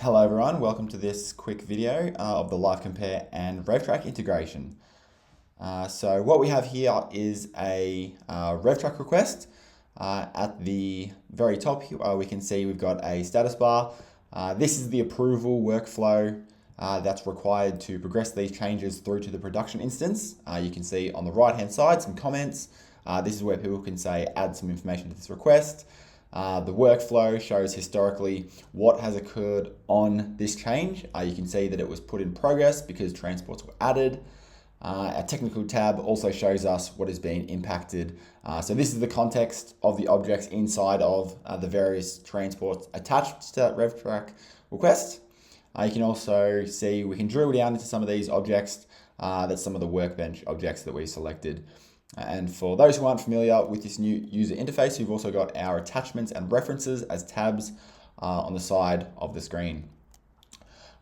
Hello everyone, welcome to this quick video of the LiveCompare and Rev Trac integration. So what we have here is a Rev Trac request. At the very top here, we can see we've got a status bar. This is the approval workflow that's required to progress these changes through to the production instance. You can see on the right hand side some comments. This is where people can say add some information to this request. The workflow shows historically what has occurred on this change. You can see that it was put in progress because transports were added. Our technical tab also shows us what is being impacted. So this is the context of the objects inside of the various transports attached to that Rev Trac request. You can also see we can drill down into some of these objects. That's some of the workbench objects that we selected. And for those who aren't familiar with this new user interface, we've also got our attachments and references as tabs on the side of the screen.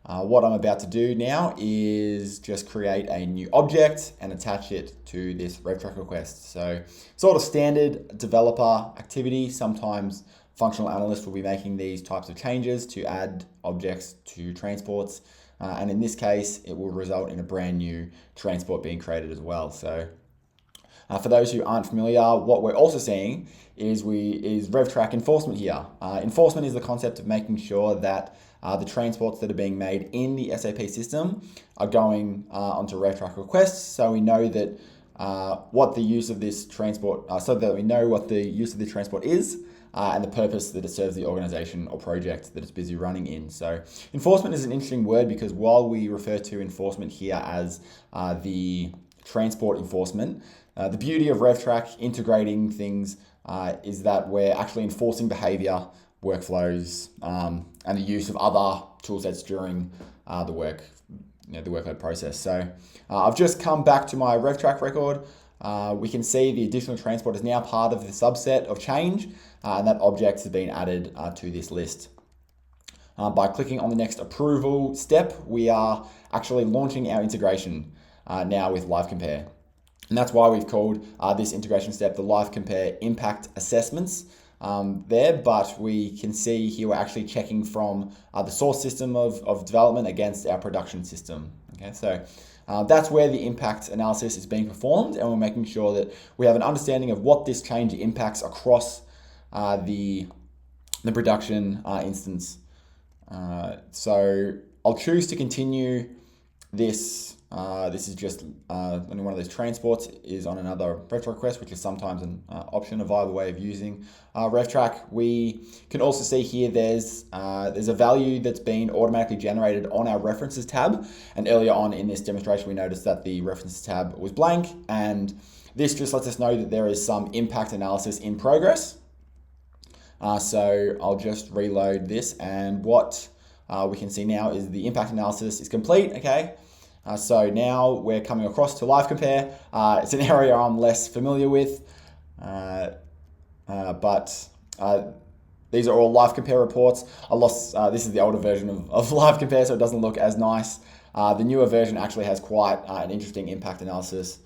What I'm about to do now is just create a new object and attach it to this Rev Trac request. So sort of standard developer activity. Sometimes functional analysts will be making these types of changes to add objects to transports. And in this case, it will result in a brand new transport being created as well. So for those who aren't familiar, what we're also seeing is Rev Trac enforcement here. Enforcement is the concept of making sure that the transports that are being made in the SAP system are going onto Rev Trac requests, so we know that what the use of this transport, is and the purpose that it serves the organization or project that it's busy running in. So enforcement is an interesting word because while we refer to enforcement here as the transport enforcement, the beauty of Rev Trac integrating things is that we're actually enforcing behavior, workflows, and the use of other tool sets during the workload process. So I've just come back to my Rev Trac record. We can see the additional transport is now part of the subset of change, and that object has been added to this list. By clicking on the next approval step, we are actually launching our integration now with LiveCompare. And that's why we've called this integration step the LiveCompare impact assessments there, but we can see here we're actually checking from the source system of development against our production system. Okay, so that's where the impact analysis is being performed, and we're making sure that we have an understanding of what this change impacts across the production instance. So I'll choose to continue this. This is just only one of those transports is on another Rev Trac request, which is sometimes an option, a viable way of using Rev Trac. We can also see here there's a value that's been automatically generated on our references tab. And earlier on in this demonstration, we noticed that the references tab was blank, and this just lets us know that there is some impact analysis in progress. So I'll just reload this, and what we can see now is the impact analysis is complete. Okay. So now we're coming across to LiveCompare. It's an area I'm less familiar with, but these are all LiveCompare reports. This is the older version of LiveCompare, so it doesn't look as nice. The newer version actually has quite an interesting impact analysis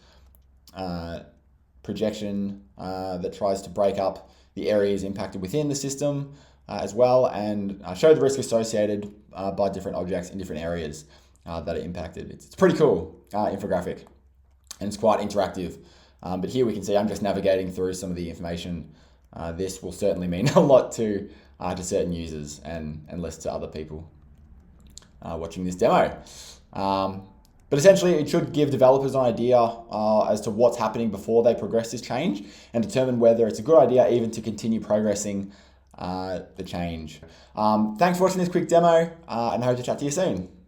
projection that tries to break up the areas impacted within the system as well, and show the risk associated by different objects in different areas that are impacted. It's pretty cool infographic, and it's quite interactive. But here we can see I'm just navigating through some of the information. This will certainly mean a lot to certain users and less to other people watching this demo. But essentially, it should give developers an idea as to what's happening before they progress this change and determine whether it's a good idea even to continue progressing the change. Thanks for watching this quick demo, and I hope to chat to you soon.